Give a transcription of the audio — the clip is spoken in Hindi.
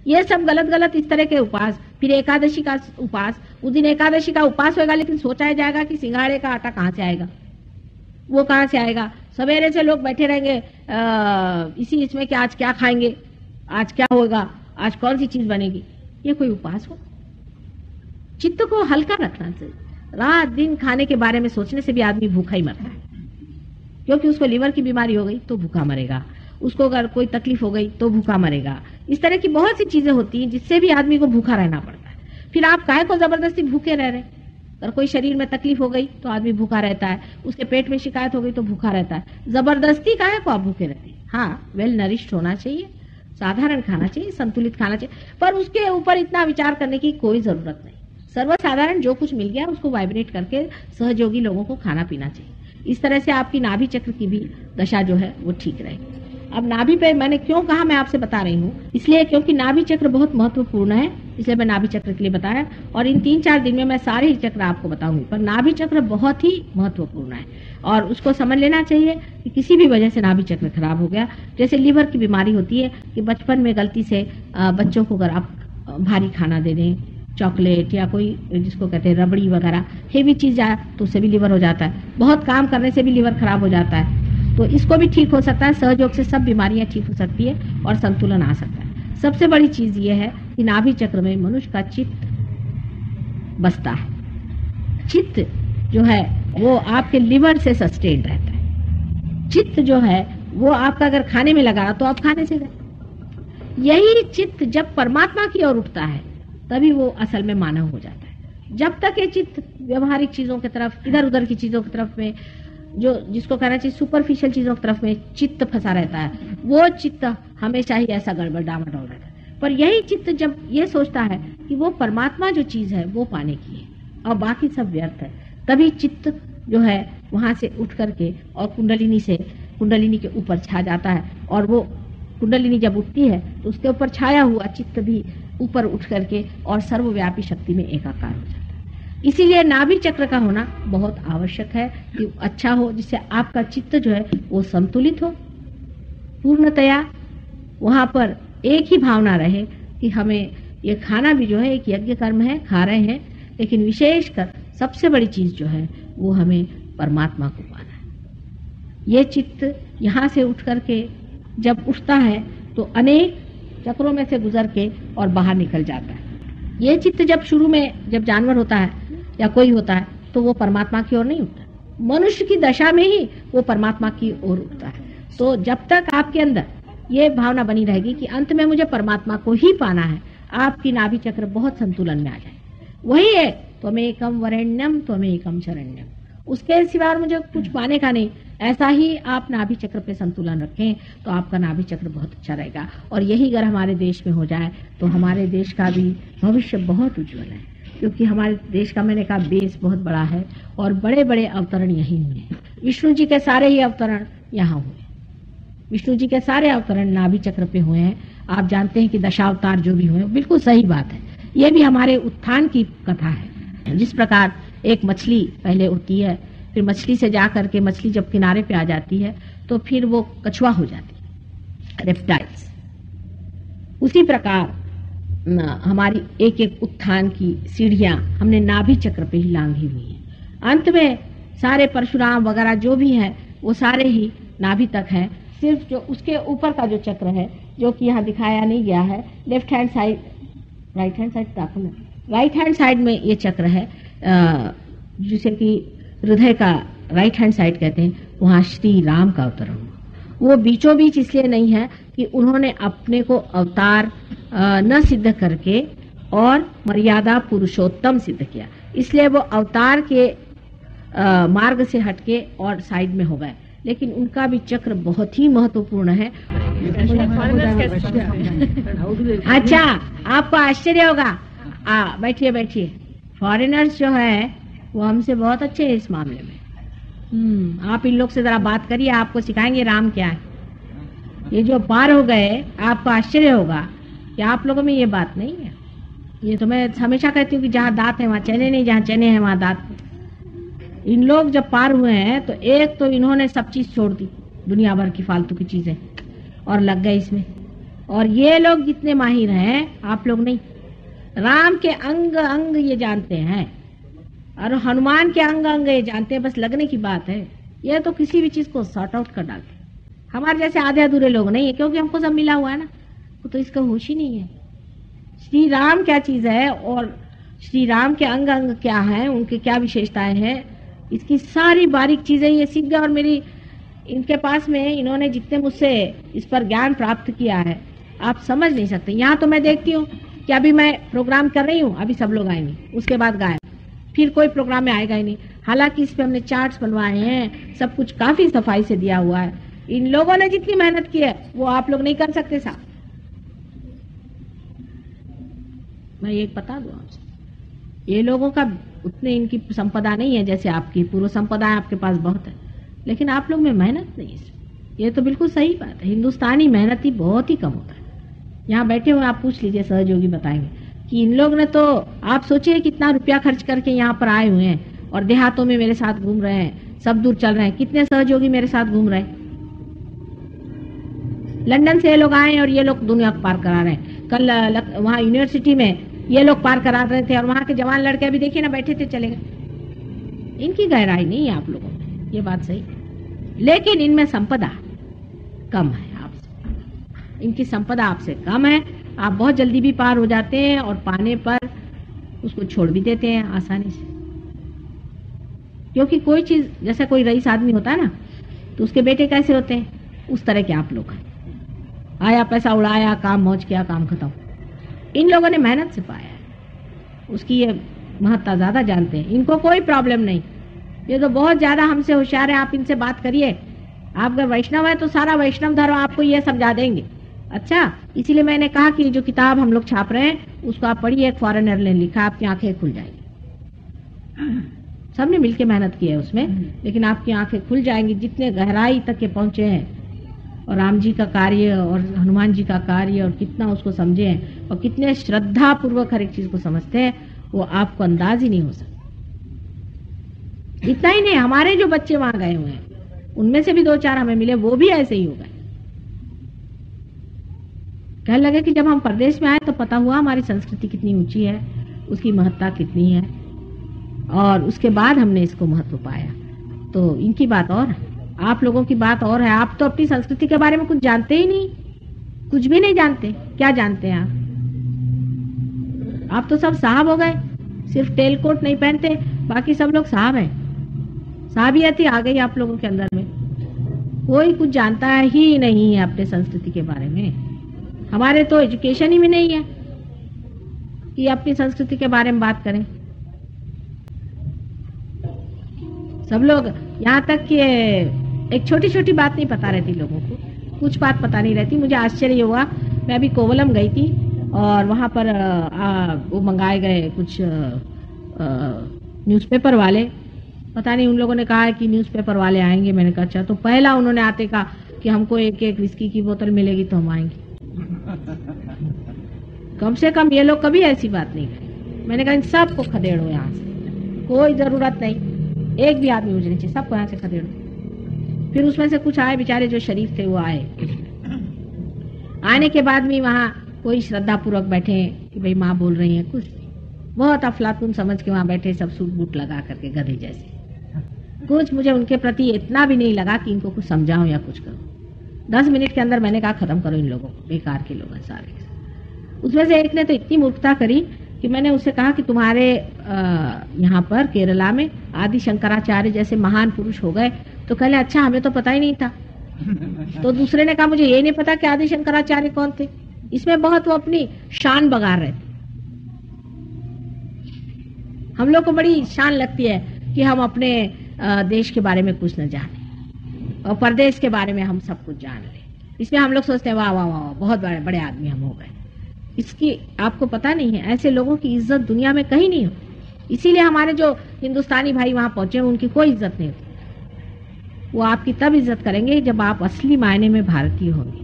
ये सब गलत गलत इस तरह के उपास। फिर एकादशी का उपास, उस दिन एकादशी का उपास होगा, लेकिन सोचा जाएगा कि सिंघाड़े का आटा कहाँ से आएगा, वो कहाँ से आएगा। सवेरे से लोग बैठे रहेंगे इसी इसमें कि आज क्या खाएंगे, आज क्या होगा, आज कौन सी चीज बनेगी। ये कोई उपास हो? चित्त को हल्का रखना चाहिए। रात दिन खाने के बारे में सोचने से भी आदमी भूखा ही मरता है, क्योंकि उसको लीवर की बीमारी हो गई तो भूखा मरेगा, उसको अगर कोई तकलीफ हो गई तो भूखा मरेगा। इस तरह की बहुत सी चीजें होती हैं जिससे भी आदमी को भूखा रहना पड़ता है। फिर आप काहे को जबरदस्ती भूखे रह रहे? अगर कोई शरीर में तकलीफ हो गई तो आदमी भूखा रहता है, उसके पेट में शिकायत हो गई तो भूखा रहता है। जबरदस्ती काहे को आप भूखे रहते हैं? हाँ, वेल नरिश्ड होना चाहिए, साधारण खाना चाहिए, संतुलित खाना चाहिए, पर उसके ऊपर इतना विचार करने की कोई जरूरत नहीं। सर्वसाधारण जो कुछ मिल गया उसको वाइब्रेट करके सहयोगी लोगों को खाना पीना चाहिए। इस तरह से आपकी नाभि चक्र की भी दशा जो है वो ठीक रहेगी। अब नाभि पे मैंने क्यों कहा, मैं आपसे बता रही हूँ, इसलिए क्योंकि नाभि चक्र बहुत महत्वपूर्ण है, इसलिए मैं नाभि चक्र के लिए बताया। और इन 3-4 दिन में मैं सारे ही चक्र आपको बताऊंगी, पर नाभि चक्र बहुत ही महत्वपूर्ण है और उसको समझ लेना चाहिए कि किसी भी वजह से नाभि चक्र खराब हो गया, जैसे लीवर की बीमारी होती है कि बचपन में गलती से बच्चों को अगर आप भारी खाना दे दें, चॉकलेट या कोई जिसको कहते हैं रबड़ी वगैरह हेवी चीज आए तो उससे भी लीवर हो जाता है। बहुत काम करने से भी लीवर खराब हो जाता है, तो इसको भी ठीक हो सकता है। सहयोग से सब बीमारियां ठीक हो सकती है और संतुलन आ सकता है। सबसे बड़ी चीज ये है कि नाभि चक्र में मनुष्य का चित्त बसता है। चित्त जो है वो आपके लिवर से सस्टेन रहता है। चित्त जो है वो आपका अगर खाने में लगा तो आप खाने से गए। यही चित्त जब परमात्मा की ओर उठता है तभी वो असल में मानव हो जाता है। जब तक ये चित्त व्यवहारिक चीजों की तरफ, इधर उधर की चीजों की तरफ में, जो जिसको कहना चाहिए सुपरफिशियल चीजों की तरफ में चित्त फंसा रहता है, वो चित्त हमेशा ही ऐसा गड़बड़ डामाडोल रहता है। पर यही चित्त जब ये सोचता है कि वो परमात्मा जो चीज है वो पाने की है और बाकी सब व्यर्थ है, तभी चित्त जो है वहां से उठ करके और कुंडलिनी के ऊपर छा जाता है। और वो कुंडलिनी जब उठती है तो उसके ऊपर छाया हुआ चित्त भी ऊपर उठ करके और सर्वव्यापी शक्ति में एकाकार हो जाता है। इसीलिए नाभि चक्र का होना बहुत आवश्यक है कि अच्छा हो, जिससे आपका चित्त जो है वो संतुलित हो पूर्णतया। वहां पर एक ही भावना रहे कि हमें ये खाना भी जो है एक यज्ञ कर्म है, खा रहे हैं, लेकिन विशेषकर सबसे बड़ी चीज जो है वो हमें परमात्मा को पाना है। ये चित्त यहाँ से उठ करके जब उठता है तो अनेक चक्रों में से गुजर के और बाहर निकल जाता है। ये चित्त जब शुरू में जब जानवर होता है या कोई होता है तो वो परमात्मा की ओर नहीं उठता, मनुष्य की दशा में ही वो परमात्मा की ओर उठता है। तो जब तक आपके अंदर ये भावना बनी रहेगी कि अंत में मुझे परमात्मा को ही पाना है, आपकी नाभि चक्र बहुत संतुलन में आ जाए। वही है त्वमेकम वरेण्यम त्वमेकम शरण्यम, उसके सिवा मुझे कुछ पाने का नहीं। ऐसा ही आप नाभि चक्र पे संतुलन रखें तो आपका नाभि चक्र बहुत अच्छा रहेगा। और यही अगर हमारे देश में हो जाए तो हमारे देश का भी भविष्य बहुत उज्जवल है, क्योंकि हमारे देश का मैंने कहा बेस बहुत बड़ा है और बड़े बड़े अवतरण यही हुए हैं। विष्णु जी के सारे ही अवतरण यहाँ हुए, विष्णु जी के सारे अवतरण नाभि चक्र पे हुए हैं। आप जानते हैं कि दशावतार जो भी हुए, बिल्कुल सही बात है। ये भी हमारे उत्थान की कथा है। जिस प्रकार एक मछली पहले होती है, फिर मछली से जा करके मछली जब किनारे पे आ जाती है तो फिर वो कछुआ हो जाती है, रेप्टाइल्स। उसी प्रकार हमारी एक एक उत्थान की सीढ़ियां हमने नाभि चक्र पे ही लांघी हुई है। अंत में सारे परशुराम वगैरह जो भी हैं वो सारे ही नाभि तक हैं। सिर्फ जो उसके ऊपर का जो चक्र है जो कि यहाँ दिखाया नहीं गया है, left hand side, right hand side, right hand side में ये चक्र है जिसे कि हृदय का राइट हैंड साइड कहते हैं। वहाँ श्री राम का अवतरण हुआ। वो बीचों बीच इसलिए नहीं है कि उन्होंने अपने को अवतार न सिद्ध करके और मर्यादा पुरुषोत्तम सिद्ध किया, इसलिए वो अवतार के मार्ग से हटके और साइड में हो गए। लेकिन उनका भी चक्र बहुत ही महत्वपूर्ण है। अच्छा, आपको आश्चर्य होगा, बैठिए बैठिए। फॉरेनर्स जो है वो हमसे बहुत अच्छे हैं इस मामले में। आप इन लोग से जरा बात करिए, आपको सिखाएंगे राम क्या है। ये जो पार हो गए, आपको आश्चर्य होगा कि आप लोगों में ये बात नहीं है। ये तो मैं हमेशा कहती हूँ कि जहाँ दांत है वहाँ चने नहीं, जहाँ चने हैं वहाँ दांत। इन लोग जब पार हुए हैं तो एक तो इन्होंने सब चीज छोड़ दी, दुनिया भर की फालतू की चीजें, और लग गए इसमें। और ये लोग जितने माहिर हैं आप लोग नहीं। राम के अंग अंग ये जानते हैं और हनुमान के अंग अंग ये जानते हैं, बस लगने की बात है। ये तो किसी भी चीज को सॉर्ट आउट कर डालते हैं। हमारे जैसे आधे अधूरे लोग नहीं है, क्योंकि हमको सब मिला हुआ है ना, तो इसका होश ही नहीं है श्री राम क्या चीज है और श्री राम के अंग अंग क्या है, उनके क्या विशेषताएं हैं, इसकी सारी बारीक चीजें ये सीख गए। और मेरी इनके पास में इन्होंने जितने मुझसे इस पर ज्ञान प्राप्त किया है आप समझ नहीं सकते। यहाँ तो मैं देखती हूँ कि अभी मैं प्रोग्राम कर रही हूँ, अभी सब लोग आएंगे, उसके बाद गायब, फिर कोई प्रोग्राम में आएगा ही नहीं। हालांकि इस पे हमने चार्ट्स बनवाए हैं, सब कुछ काफी सफाई से दिया हुआ है। इन लोगों ने जितनी मेहनत की है वो आप लोग नहीं कर सकते साहब। मैं ये बता दूं आपसे, ये लोगों का उतने इनकी संपदा नहीं है जैसे आपकी, पूर्व संपदा आपके पास बहुत है, लेकिन आप लोग में मेहनत नहीं है। ये तो बिल्कुल सही बात है। हिंदुस्तानी मेहनती बहुत ही कम होता है। यहाँ बैठे हुए आप पूछ लीजिए, सहयोगी बताएंगे कि इन लोग ने तो, आप सोचिए कितना रुपया खर्च करके यहाँ पर आए हुए हैं और देहातों में मेरे साथ घूम रहे हैं, सब दूर चल रहे हैं। कितने सहयोगी मेरे साथ घूम रहे हैं। लंदन से ये लोग आए और ये लोग दुनिया को पार करा रहे हैं। कल वहाँ यूनिवर्सिटी में ये लोग पार करा रहे थे और वहां के जवान लड़के अभी देखिए ना बैठे थे, चले गए। इनकी गहराई नहीं है आप लोगों में, ये बात सही, लेकिन इनमें संपदा कम है आपसे। इनकी संपदा आपसे कम है, आप बहुत जल्दी भी पार हो जाते हैं और पाने पर उसको छोड़ भी देते हैं आसानी से। क्योंकि कोई चीज, जैसे कोई रईस आदमी होता है ना, तो उसके बेटे कैसे होते हैं, उस तरह के आप लोग हैं। आया पैसा उड़ाया, काम मौज किया, काम खत्म। इन लोगों ने मेहनत से पाया है, उसकी ये महत्ता ज्यादा जानते हैं। इनको कोई प्रॉब्लम नहीं, ये तो बहुत ज्यादा हमसे होशियार है। आप इनसे बात करिए, आप अगर वैष्णव है तो सारा वैष्णव धर्म आपको ये समझा देंगे। अच्छा, इसीलिए मैंने कहा कि जो किताब हम लोग छाप रहे हैं उसको आप पढ़िए। एक फॉरेनर ने लिखा, आपकी आंखें खुल जाएंगी। सबने मिलकर मेहनत की है उसमें, लेकिन आपकी आंखें खुल जाएंगी जितने गहराई तक के पहुंचे हैं और राम जी का कार्य और हनुमान जी का कार्य और कितना उसको समझे हैं और कितने श्रद्धा पूर्वक हर एक चीज को समझते हैं, वो आपको अंदाज ही नहीं हो सकता। इतना ही नहीं, हमारे जो बच्चे वहां गए हुए हैं उनमें से भी 2-4 हमें मिले, वो भी ऐसे ही हो गए। कहने लगे कि जब हम प्रदेश में आए तो पता हुआ हमारी संस्कृति कितनी ऊंची है, उसकी महत्ता कितनी है, और उसके बाद हमने इसको महत्व पाया। तो इनकी बात और है, आप लोगों की बात और है। आप तो अपनी संस्कृति के बारे में कुछ जानते ही नहीं, कुछ भी नहीं जानते। क्या जानते हैं आप तो सब साहब हो गए, सिर्फ टेल कोट नहीं पहनते, बाकी सब लोग साहब हैं। साहबियत आ गई आप लोगों के अंदर में। कोई कुछ जानता ही नहीं है अपने संस्कृति के बारे में। हमारे तो एजुकेशन ही में नहीं है कि अपनी संस्कृति के बारे में बात करें। सब लोग, यहाँ तक कि एक छोटी छोटी बात नहीं पता रहती लोगों को, कुछ बात पता नहीं रहती। मुझे आश्चर्य हुआ, मैं अभी कोवलम गई थी और वहां पर वो मंगाए गए कुछ न्यूज़पेपर वाले, पता नहीं उन लोगों ने कहा है कि न्यूज़पेपर वाले आएंगे। मैंने कहा अच्छा। तो पहला उन्होंने आते कहा कि हमको एक एक विस्की की बोतल मिलेगी तो हम आएंगे। कम से कम ये लोग कभी ऐसी बात नहीं करी। मैंने कहा इन सबको खदेड़ो यहाँ से, कोई जरूरत नहीं, एक भी आदमी मुझे नहीं चाहिए, सबको यहाँ से खदेड़ो। फिर उसमें से कुछ आए बेचारे जो शरीफ थे, वो आए। आने के बाद भी वहाँ कोई श्रद्धा पूर्वक बैठे कि भाई माँ बोल रही है, कुछ बहुत अफलातून समझ के वहाँ बैठे, सब सूट बूट लगा करके गधे जैसे। कुछ मुझे उनके प्रति इतना भी नहीं लगा कि इनको कुछ समझाऊं या कुछ करूं। 10 मिनट के अंदर मैंने कहा खत्म करो इन लोगों को, बेकार के लोग हैं सारे। उसमें से एक ने तो इतनी मूर्खता करी कि मैंने उससे कहा कि तुम्हारे यहाँ पर केरला में आदि शंकराचार्य जैसे महान पुरुष हो गए। तो कहले अच्छा, हमें तो पता ही नहीं था। तो दूसरे ने कहा मुझे ये नहीं पता कि आदि शंकराचार्य कौन थे। इसमें बहुत वो अपनी शान बगा रहे थे। हम लोग को बड़ी शान लगती है कि हम अपने देश के बारे में कुछ न जाने और परदेश के बारे में हम सब कुछ जान लें। इसमें हम लोग सोचते हैं वाह वाह वाह, बहुत बड़े बड़े आदमी हम हो गए। इसकी आपको पता नहीं है, ऐसे लोगों की इज्जत दुनिया में कहीं नहीं होती। इसीलिए हमारे जो हिंदुस्तानी भाई वहां पहुंचे उनकी कोई इज्जत नहीं होती। वो आपकी तब इज्जत करेंगे जब आप असली मायने में भारतीय होंगे।